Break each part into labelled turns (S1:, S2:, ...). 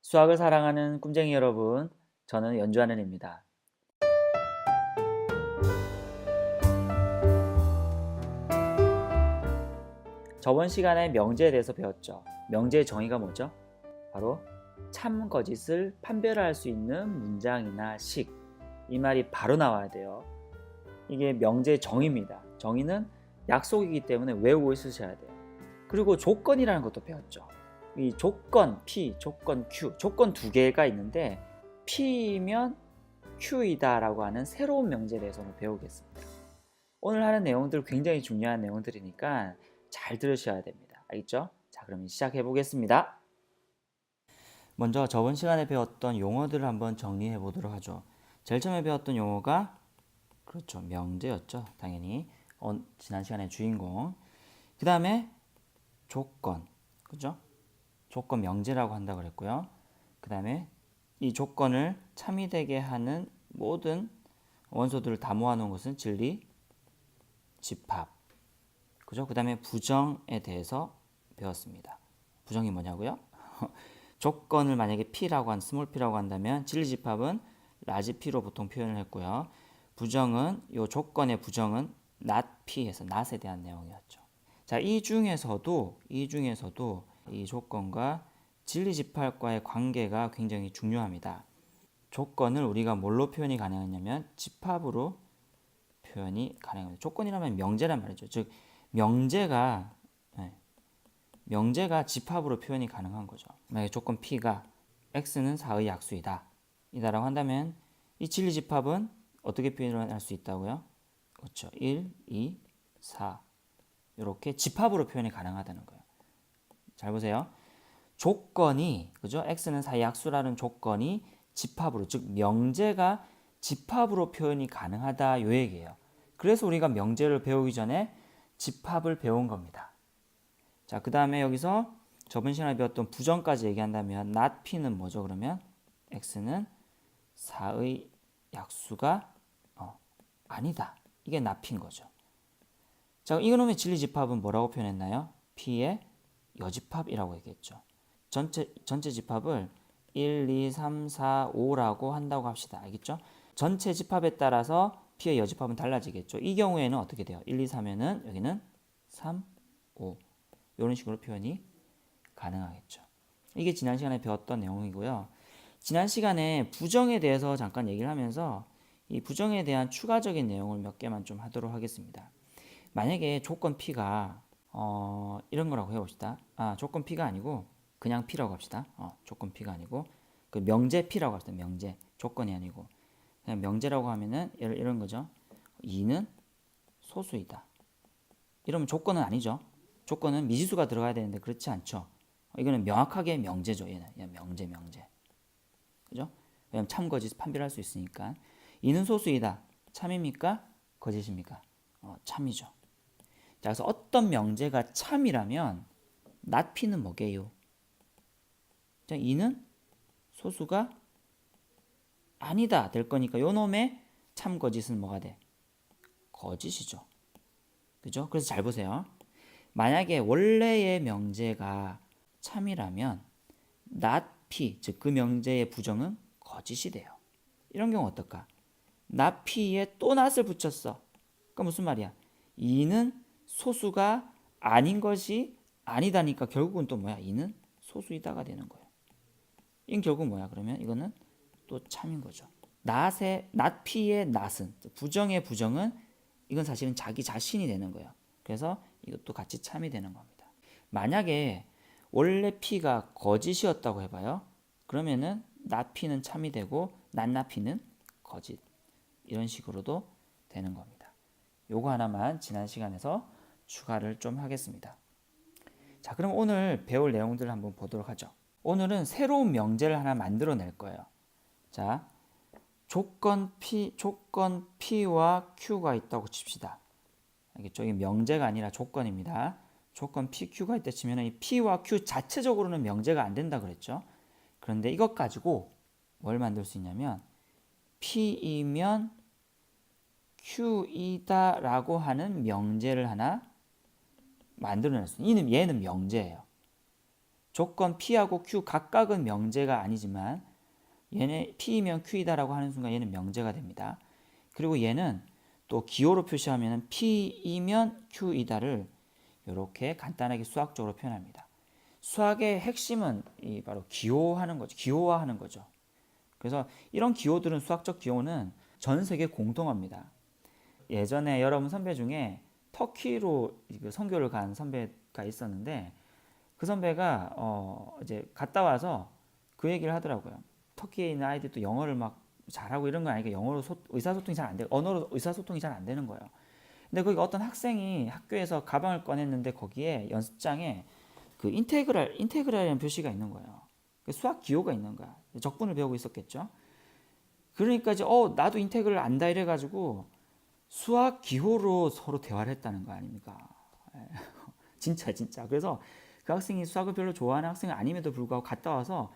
S1: 수학을 사랑하는 꿈쟁이 여러분, 저는 연주하는 입니다. 저번 시간에 명제에 대해서 배웠죠. 명제의 정의가 뭐죠? 바로 참 거짓을 판별할 수 있는 문장이나 식. 이 말이 바로 나와야 돼요. 이게 명제의 정의입니다. 정의는 약속이기 때문에 외우고 있으셔야 돼요. 그리고 조건이라는 것도 배웠죠. 이 조건 P, 조건 Q, 조건 두 개가 있는데 P이면 Q이다 라고 하는 새로운 명제에 대해서 오늘 배우겠습니다. 오늘 하는 내용들 굉장히 중요한 내용들이니까 잘 들으셔야 됩니다. 알겠죠? 자, 그럼 시작해 보겠습니다. 먼저 저번 시간에 배웠던 용어들을 한번 정리해 보도록 하죠. 제일 처음에 배웠던 용어가 그렇죠, 명제였죠. 당연히 지난 시간의 주인공. 그 다음에 조건, 그죠? 조건 명제라고 한다 그랬고요. 그 다음에 이 조건을 참이 되게 하는 모든 원소들을 다 모아놓은 것은 진리, 집합. 그죠? 그 다음에 부정에 대해서 배웠습니다. 부정이 뭐냐고요? 조건을 만약에 P라고 스몰 P라고 한다면 진리 집합은 라지 P로 보통 표현을 했고요. 부정은 이 조건의 부정은 not P에서 not에 대한 내용이었죠. 자, 이 중에서도 이 조건과 진리 집합과의 관계가 굉장히 중요합니다. 조건을 우리가 뭘로 표현이 가능하냐면 집합으로 표현이 가능합니다. 조건이라면 명제란 말이죠. 즉 명제가 집합으로 표현이 가능한 거죠. 만약에 조건 P가 X는 4의 약수이다 이다라고 한다면 이 진리 집합은 어떻게 표현할 수 있다고요? 그렇죠. 1, 2, 4 이렇게 집합으로 표현이 가능하다는 거예요. 잘 보세요. 조건이 그죠? X는 4의 약수라는 조건이 집합으로 즉 명제가 집합으로 표현이 가능하다 요 얘기예요. 그래서 우리가 명제를 배우기 전에 집합을 배운 겁니다. 자, 그 다음에 여기서 저번 시간에 배웠던 부정까지 얘기한다면 not P는 뭐죠? 그러면 X는 4의 약수가 아니다. 이게 not P인 거죠. 자, 이놈의 진리 집합은 뭐라고 표현했나요? P의 여집합이라고 얘기했죠. 전체 집합을 1, 2, 3, 4, 5라고 한다고 합시다. 알겠죠? 전체 집합에 따라서 P의 여집합은 달라지겠죠. 이 경우에는 어떻게 돼요? 1, 2, 3에는 여기는 3, 5 이런 식으로 표현이 가능하겠죠. 이게 지난 시간에 배웠던 내용이고요. 지난 시간에 부정에 대해서 잠깐 얘기를 하면서 이 부정에 대한 추가적인 내용을 몇 개만 좀 하도록 하겠습니다. 만약에 조건 P가 이런 거라고 해봅시다. 조건 P가 아니고 그냥 P라고 합시다. 조건 P가 아니고 그 명제 P라고 합시다. 명제 조건이 아니고 그냥 명제라고 하면은 이런 거죠. 2는 소수이다. 이러면 조건은 아니죠. 조건은 미지수가 들어가야 되는데 그렇지 않죠. 이거는 명확하게 명제죠. 얘는 명제. 그죠? 왜냐면 참 거짓 판별할 수 있으니까. 2는 소수이다. 참입니까? 거짓입니까? 참이죠. 자, 그래서 어떤 명제가 참이라면 not P는 뭐게요? 자, 2는 소수가 아니다 될 거니까 요 놈의 참 거짓은 뭐가 돼? 거짓이죠. 그죠? 그래서 잘 보세요. 만약에 원래의 명제가 참이라면 not P, 즉 그 명제의 부정은 거짓이 돼요. 이런 경우 어떨까? not P에 또 not을 붙였어. 그러니까 무슨 말이야? 2는 소수가 아닌 것이 아니다니까 결국은 또 뭐야? 2는 소수이다가 되는 거예요. 이건 결국 뭐야? 그러면 이거는 또 참인 거죠. not P의 not은 부정의 부정은 이건 사실은 자기 자신이 되는 거예요. 그래서 이것도 같이 참이 되는 겁니다. 만약에 원래 P가 거짓이었다고 해봐요. 그러면은 not P는 참이 되고 not P는 거짓. 이런 식으로도 되는 겁니다. 요거 하나만 지난 시간에서 추가를 좀 하겠습니다. 자, 그럼 오늘 배울 내용들을 한번 보도록 하죠. 오늘은 새로운 명제를 하나 만들어낼 거예요. 자, 조건 P와 Q가 있다고 칩시다. 알겠죠? 이 명제가 아니라 조건입니다. 조건 P, Q가 있다 치면 이 P와 Q 자체적으로는 명제가 안 된다 그랬죠. 그런데 이것 가지고 뭘 만들 수 있냐면 P이면 Q이다 라고 하는 명제를 하나 만들어낼 수 있어요. 얘는 명제예요. 조건 P하고 Q 각각은 명제가 아니지만 얘는 P이면 Q이다라고 하는 순간 얘는 명제가 됩니다. 그리고 얘는 또 기호로 표시하면 P이면 Q이다를 이렇게 간단하게 수학적으로 표현합니다. 수학의 핵심은 바로 기호하는 거죠. 기호화하는 거죠. 그래서 이런 기호들은 수학적 기호는 전 세계 공통어입니다. 예전에 여러분 선배 중에 터키로 선교를 간 선배가 있었는데 그 선배가 이제 갔다 와서 그 얘기를 하더라고요. 터키에 있는 아이들도 영어를 막 잘하고 이런 건 아니니까 영어로 의사소통이 잘 안 돼, 언어로 의사소통이 잘 안 되는 거예요. 근데 거기 어떤 학생이 학교에서 가방을 꺼냈는데 거기에 연습장에 그 인테그랄이라는 표시가 있는 거예요. 수학 기호가 있는 거야. 적분을 배우고 있었겠죠. 그러니까 이제 나도 인테그랄 안다 이래가지고 수학 기호로 서로 대화를 했다는 거 아닙니까? 진짜. 그래서 그 학생이 수학을 별로 좋아하는 학생이 아님에도 불구하고 갔다 와서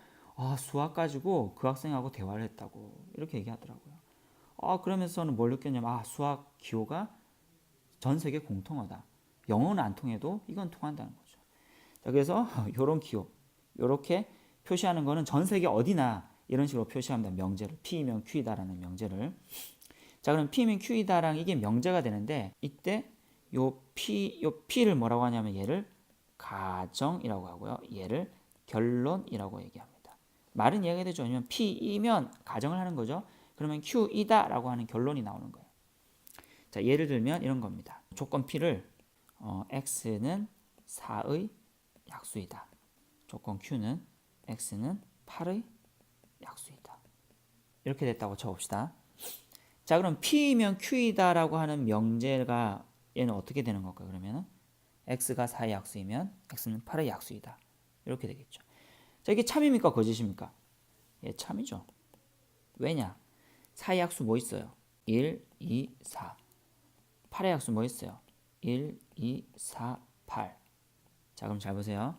S1: 수학 가지고 그 학생하고 대화를 했다고 이렇게 얘기하더라고요. 그러면서 저는 뭘 느꼈냐면 수학 기호가 전 세계 공통어다. 영어는 안 통해도 이건 통한다는 거죠. 자, 그래서 이런 기호 이렇게 표시하는 거는 전 세계 어디나 이런 식으로 표시합니다. 명제를 P이면 Q이다라는 명제를. 자, 그럼 P면 Q이다랑 이게 명제가 되는데 이때 요 P를 뭐라고 하냐면 얘를 가정이라고 하고요. 얘를 결론이라고 얘기합니다. 말은 이해가 되죠. 아니면 P이면 가정을 하는 거죠. 그러면 Q이다라고 하는 결론이 나오는 거예요. 자, 예를 들면 이런 겁니다. 조건 P를 X는 4의 약수이다. 조건 Q는 X는 8의 약수이다. 이렇게 됐다고 쳐봅시다. 자, 그럼 P이면 Q이다라고 하는 명제가 얘는 어떻게 되는 걸까요? 그러면은 X가 4의 약수이면 X는 8의 약수이다. 이렇게 되겠죠. 자, 이게 참입니까? 거짓입니까? 예, 참이죠. 왜냐? 4의 약수 뭐 있어요? 1, 2, 4. 8의 약수 뭐 있어요? 1, 2, 4, 8. 자, 그럼 잘 보세요.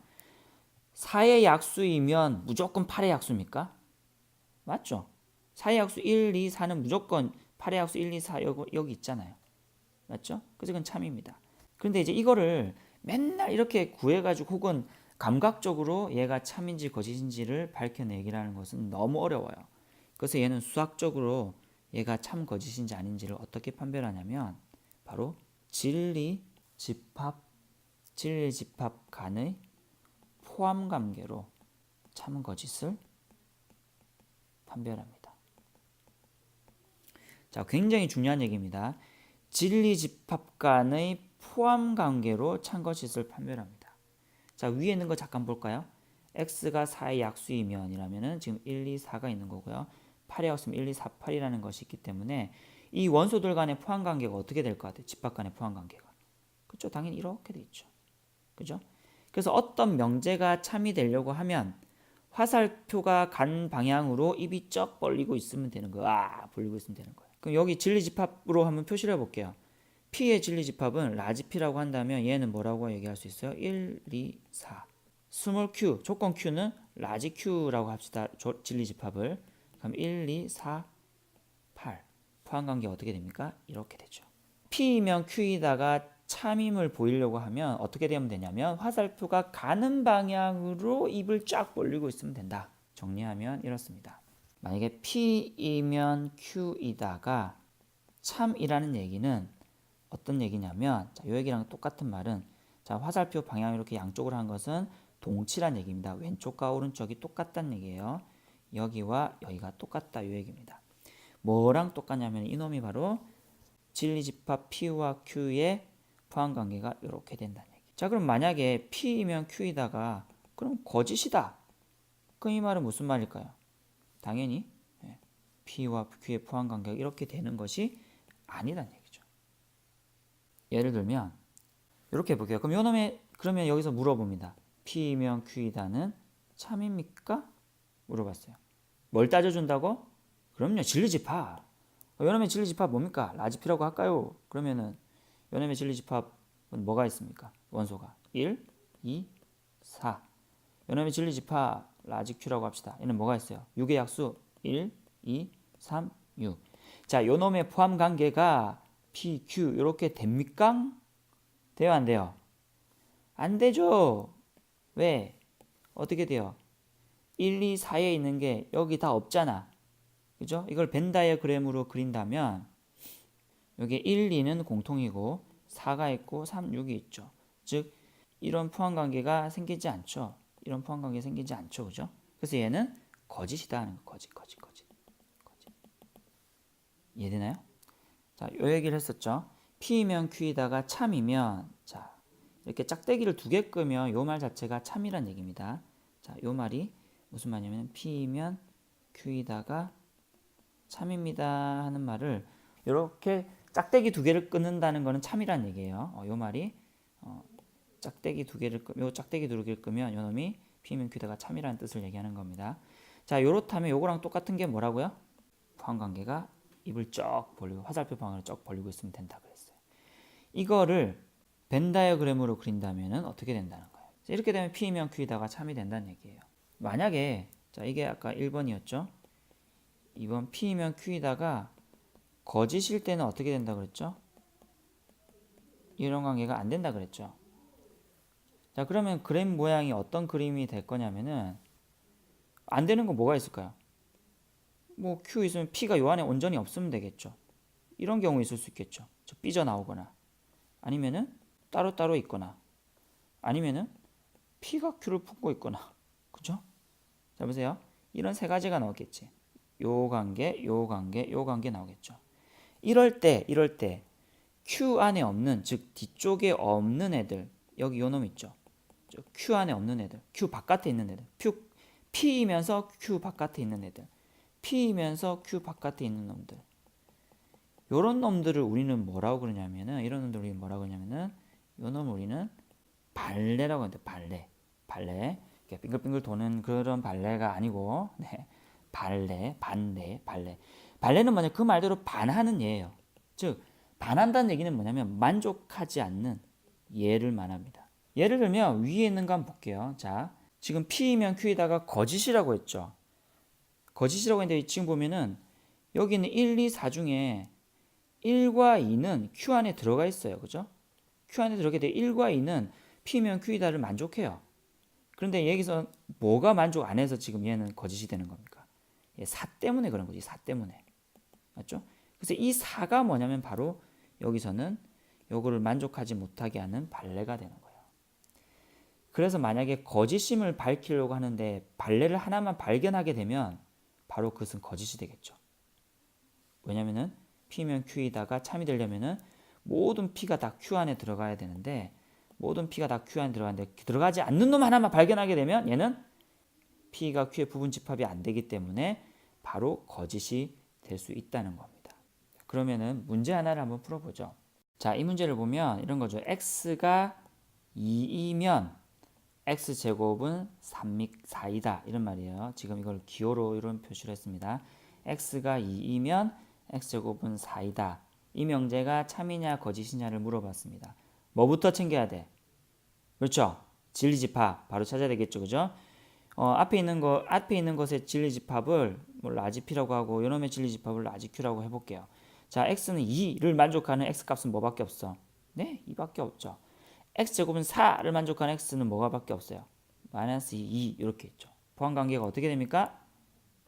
S1: 4의 약수이면 무조건 8의 약수입니까? 맞죠? 4의 약수 1, 2, 4는 무조건 8의 약수 1, 2, 4 여기 있잖아요. 맞죠? 그래서 그건 참입니다. 그런데 이제 이거를 맨날 이렇게 구해가지고 혹은 감각적으로 얘가 참인지 거짓인지를 밝혀내기라는 것은 너무 어려워요. 그래서 얘는 수학적으로 얘가 참 거짓인지 아닌지를 어떻게 판별하냐면 바로 진리 집합 간의 포함 관계로 참 거짓을 판별합니다. 자, 굉장히 중요한 얘기입니다. 진리 집합 간의 포함 관계로 참 거짓을 판별합니다. 자, 위에 있는 거 잠깐 볼까요? x가 4의 약수이면 이라면은 지금 1, 2, 4가 있는 거고요. 8의 약수면 1, 2, 4, 8이라는 것이 있기 때문에 이 원소들 간의 포함 관계가 어떻게 될 것 같아요? 집합 간의 포함 관계가. 그렇죠? 당연히 이렇게 돼 있죠. 그죠? 그래서 어떤 명제가 참이 되려고 하면 화살표가 간 방향으로 입이 쩍 벌리고 있으면 되는 거예요. 벌리고 있으면 되는 거예요. 그럼 여기 진리집합으로 한번 표시를 해볼게요. P의 진리집합은 라지 P라고 한다면 얘는 뭐라고 얘기할 수 있어요? 1, 2, 4. 스몰 q, 조건 q는 라지 q라고 합시다. 진리집합을. 그럼 1, 2, 4, 8. 포함관계 어떻게 됩니까? 이렇게 되죠. P이면 Q이다가 참임을 보이려고 하면 어떻게 되면 되냐면 화살표가 가는 방향으로 입을 쫙 벌리고 있으면 된다. 정리하면 이렇습니다. 만약에 P이면 Q이다가 참이라는 얘기는 어떤 얘기냐면 이 얘기랑 똑같은 말은 자, 화살표 방향 이렇게 양쪽으로 한 것은 동치란 얘기입니다. 왼쪽과 오른쪽이 똑같다는 얘기예요. 여기와 여기가 똑같다 이 얘기입니다. 뭐랑 똑같냐면 이놈이 바로 진리집합 P와 Q의 포함관계가 이렇게 된다는 얘기. 자, 그럼 만약에 P이면 Q이다가 그럼 거짓이다. 그럼 이 말은 무슨 말일까요? 당연히 P와 Q의 포함관계가 이렇게 되는 것이 아니라는 얘기죠. 예를 들면 이렇게 해볼게요. 그러면 여기서 물어봅니다. P이면 Q이다는 참입니까? 물어봤어요. 뭘 따져준다고? 그럼요. 진리집합. 요놈의 진리집합 뭡니까? 라지피라고 할까요? 그러면은 요놈의 진리집합은 뭐가 있습니까? 원소가 1, 2, 4. 요놈의 진리집합 라지큐라고 합시다. 얘는 뭐가 있어요? 6의 약수 1, 2, 3, 6. 자, 요놈의 포함 관계가 P, Q 이렇게 됩니까? 돼요, 안 돼요? 안 되죠. 왜? 어떻게 돼요? 1, 2, 4에 있는 게 여기 다 없잖아. 그죠? 이걸 벤 다이어그램으로 그린다면 여기 1, 2는 공통이고 4가 있고 3, 6이 있죠. 즉 이런 포함 관계가 생기지 않죠. 이런 포함 관계 생기지 않죠. 그죠? 그래서 얘는 거짓이다 하는 거. 거짓. 이해되나요? 자, 요 얘기를 했었죠. P이면 Q이다가 참이면 자, 이렇게 짝대기를 두 개 끄면 요 말 자체가 참이란 얘기입니다. 자, 요 말이 무슨 말이냐면 P이면 Q이다가 참입니다 하는 말을 이렇게 짝대기 두 개를 끊는다는 거는 참이란 얘기예요. 요 말이 짝대기 두 개를 요 짝대기 두 개를 끄면 요 놈이 P면 Q다가 참이라는 뜻을 얘기하는 겁니다. 자, 요렇다면 요거랑 똑같은 게 뭐라고요? 포함관계가 입을 쩍 벌리고 화살표 방향으로 쩍 벌리고 있으면 된다 그랬어요. 이거를 벤 다이어그램으로 그린다면은 어떻게 된다는 거예요? 이렇게 되면 P면 Q이다가 참이 된다는 얘기예요. 만약에 자, 이게 아까 1번이었죠. 2번 P면 Q이다가 거짓일 때는 어떻게 된다 그랬죠? 이런 관계가 안 된다 그랬죠. 자, 그러면 그램 모양이 어떤 그림이 될 거냐면은 안 되는 건 뭐가 있을까요? 뭐 Q 있으면 P가 요 안에 온전히 없으면 되겠죠. 이런 경우 있을 수 있겠죠. 삐져나오거나 아니면은 따로따로 있거나 아니면은 P가 Q를 품고 있거나 그죠? 자, 보세요. 이런 세 가지가 나오겠지. 요 관계, 요 관계, 요 관계 나오겠죠. 이럴 때 Q 안에 없는, 즉 뒤쪽에 없는 애들, 여기 요 놈 있죠. Q 안에 없는 애들, Q 바깥에 있는 애들, P이면서 Q 바깥에 있는 애들, P이면서 Q 바깥에 있는 놈들. 요런 놈들을 우리는 뭐라고 그러냐면은, 이런 놈들 우리는 뭐라고 그러냐면은, 요 놈을 우리는 발레라고 하는데, 발레. 이렇게 빙글빙글 도는 그런 발레가 아니고, 네. 발레. 발레는 뭐냐? 그 말대로 반하는 예예요. 즉, 반한다는 얘기는 뭐냐면 만족하지 않는 예를 말합니다. 예를 들면 위에 있는 거 한번 볼게요. 자, 지금 P이면 Q에다가 거짓이라고 했죠. 거짓이라고 했는데 지금 보면은 여기 있는 1, 2, 4 중에 1과 2는 Q 안에 들어가 있어요. 그죠? Q 안에 들어가게 돼 1과 2는 P면 Q이다를 만족해요. 그런데 여기서 뭐가 만족 안 해서 지금 얘는 거짓이 되는 겁니까? 4 때문에 그런 거지. 4 때문에. 맞죠? 그래서 이 4가 뭐냐면 바로 여기서는 요거를 만족하지 못하게 하는 발레가 되는 거예요. 그래서 만약에 거짓임을 밝히려고 하는데 발레를 하나만 발견하게 되면 바로 그것은 거짓이 되겠죠. 왜냐면은 P면 Q이다가 참이 되려면은 모든 P가 다 Q 안에 들어가야 되는데 모든 P가 다 Q 안에 들어가는데 들어가지 않는 놈 하나만 발견하게 되면 얘는 P가 Q의 부분 집합이 안 되기 때문에 바로 거짓이 될 수 있다는 겁니다. 그러면은 문제 하나를 한번 풀어보죠. 자, 이 문제를 보면 이런 거죠. x가 2이면 x제곱은 4이다 이런 말이에요. 지금 이걸 기호로 이런 표시를 했습니다. x가 2이면 x제곱은 4이다. 이 명제가 참이냐 거짓이냐를 물어봤습니다. 뭐부터 챙겨야 돼? 그렇죠? 진리집합 바로 찾아야 되겠죠, 그죠? 앞에 있는 것의 진리집합을 뭐 라지p라고 하고 요놈의 진리집합을 라지q라고 해볼게요. 자, x는 2를 만족하는 x값은 뭐밖에 없어? 네, 2밖에 없죠. x제곱은 4를 만족하는 x는 뭐가 밖에 없어요? 마이너스 2 이렇게 있죠. 포함관계가 어떻게 됩니까?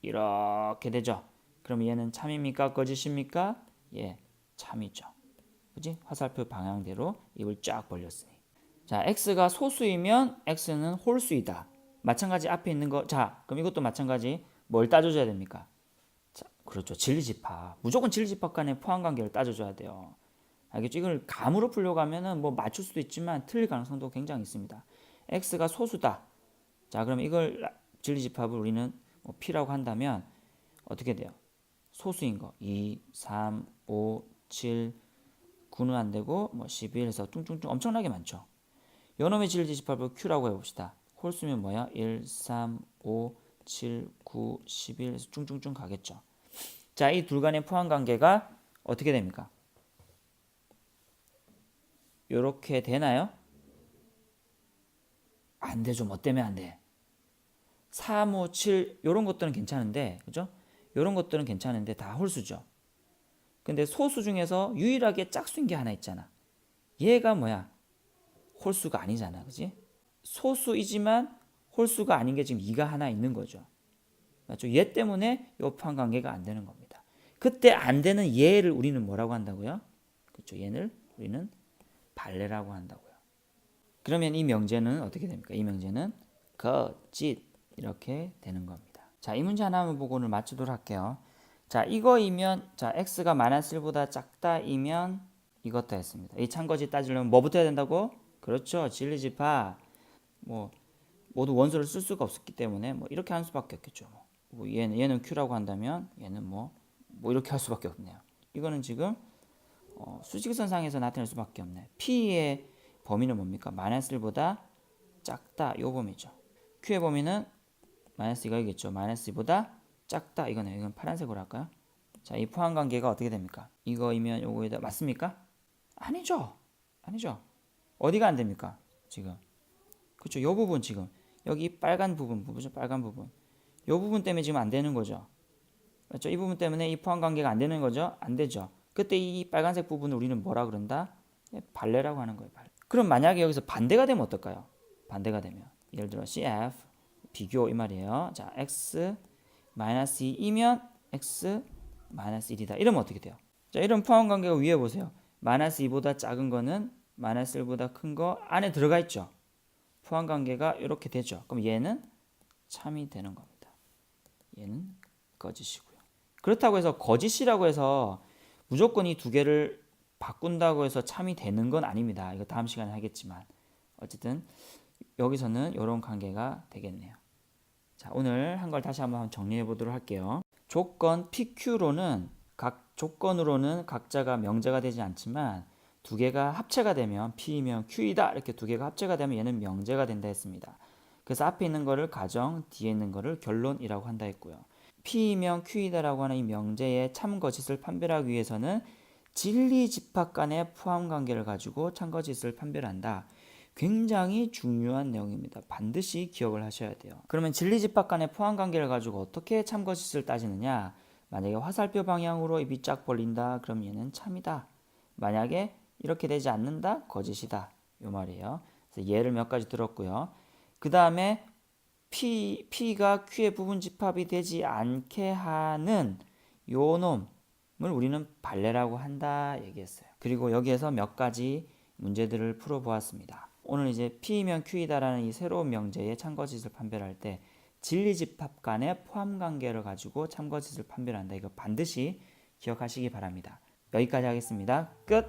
S1: 이렇게 되죠. 그럼 얘는 참입니까? 거짓입니까? 예, 참이죠. 그지? 화살표 방향대로 입을 쫙 벌렸으니. 자, x가 소수이면 x는 홀수이다. 마찬가지 앞에 있는 거. 자, 그럼 이것도 마찬가지. 뭘 따져줘야 됩니까? 자, 그렇죠. 진리집합. 무조건 진리집합 간의 포함관계를 따져줘야 돼요. 알겠죠? 이걸 감으로 풀려고 하면은 뭐 맞출 수도 있지만 틀릴 가능성도 굉장히 있습니다. x가 소수다. 자, 그럼 이걸 진리집합을 우리는 뭐 p라고 한다면 어떻게 돼요? 소수인 거 2, 3, 5, 7, 9는 안 되고 뭐 11 해서 뚱뚱뚱 엄청나게 많죠. 요놈의 진리집합을 q라고 해봅시다. 홀수면 뭐야? 1, 3, 5, 7, 9, 11 해서 쭝쭝쭝 가겠죠. 자, 이 둘 간의 포함관계가 어떻게 됩니까? 요렇게 되나요? 안 되죠. 뭐 때문에 안 돼? 3, 5, 7 요런 것들은 괜찮은데 그죠? 요런 것들은 괜찮은데 다 홀수죠. 근데 소수 중에서 유일하게 짝수인 게 하나 있잖아. 얘가 뭐야? 홀수가 아니잖아. 그지? 소수이지만 홀수가 아닌 게 지금 2가 하나 있는 거죠. 맞죠? 얘 때문에 이 포함관계가 안 되는 겁니다. 그때 안 되는 얘를 우리는 뭐라고 한다고요? 그렇죠. 얘를 우리는 발레라고 한다고요. 그러면 이 명제는 어떻게 됩니까? 이 명제는 거짓 이렇게 되는 겁니다. 자, 이 문제 하나만 보고 오늘 마치도록 할게요. 자, 이거이면 자 x가 마이너스 1보다 작다이면 이것도 했습니다. 이 참거짓 따지려면 뭐부터 해야 된다고? 그렇죠. 진리집합 뭐 모두 원소를 쓸 수가 없었기 때문에 뭐 이렇게 할 수밖에 없겠죠. 뭐 얘는 q라고 한다면 얘는 뭐 이렇게 할 수밖에 없네요. 이거는 지금 수직선상에서 나타낼 수밖에 없네. p의 범위는 뭡니까? 마이너스 1보다 작다 요 범위죠. q의 범위는 마이너스 이거겠죠. 마이너스 2보다 작다 이거네요. 이건 파란색으로 할까요? 자, 이 포함관계가 어떻게 됩니까? 이거이면 요거에다 맞습니까? 아니죠. 아니죠. 어디가 안 됩니까? 지금. 그렇죠. 요 부분 지금 여기 빨간 부분이죠. 빨간 부분. 요 부분 때문에 지금 안 되는 거죠. 맞죠? 이 부분 때문에 이 포함관계가 안 되는 거죠. 안 되죠. 그때 이 빨간색 부분을 우리는 뭐라 그런다? 발레라고 하는 거예요. 발레. 그럼 만약에 여기서 반대가 되면 어떨까요? 반대가 되면 예를 들어 CF 비교 이 말이에요. 자, x 마이너스 2이면 x 마이너스 1이다. 이러면 어떻게 돼요? 자, 이런 포함관계가 위에 보세요. 마이너스 2보다 작은 거는 마이너스 1보다 큰 거 안에 들어가 있죠. 포함관계가 이렇게 되죠. 그럼 얘는 참이 되는 겁니다. 얘는 거짓이고요. 그렇다고 해서 거짓이라고 해서 무조건 이 두 개를 바꾼다고 해서 참이 되는 건 아닙니다. 이거 다음 시간에 하겠지만 어쨌든 여기서는 이런 관계가 되겠네요. 자, 오늘 한 걸 다시 한번 정리해 보도록 할게요. 조건 PQ로는 각 조건으로는 각자가 명제가 되지 않지만 두 개가 합체가 되면 P이면 Q이다 이렇게 두 개가 합체가 되면 얘는 명제가 된다 했습니다. 그래서 앞에 있는 거를 가정, 뒤에 있는 거를 결론이라고 한다 했고요. P이면 Q이다라고 하는 이 명제의 참거짓을 판별하기 위해서는 진리집합 간의 포함관계를 가지고 참거짓을 판별한다. 굉장히 중요한 내용입니다. 반드시 기억을 하셔야 돼요. 그러면 진리집합 간의 포함관계를 가지고 어떻게 참거짓을 따지느냐? 만약에 화살표 방향으로 입이 쫙 벌린다. 그럼 얘는 참이다. 만약에 이렇게 되지 않는다. 거짓이다. 요 말이에요. 그래서 예를 몇 가지 들었고요. 그 다음에 P가 Q의 부분 집합이 되지 않게 하는 요 놈을 우리는 발레라고 한다 얘기했어요. 그리고 여기에서 몇 가지 문제들을 풀어보았습니다. 오늘 이제 P이면 Q이다라는 이 새로운 명제의 참거짓을 판별할 때 진리집합 간의 포함관계를 가지고 참거짓을 판별한다. 이거 반드시 기억하시기 바랍니다. 여기까지 하겠습니다. 끝!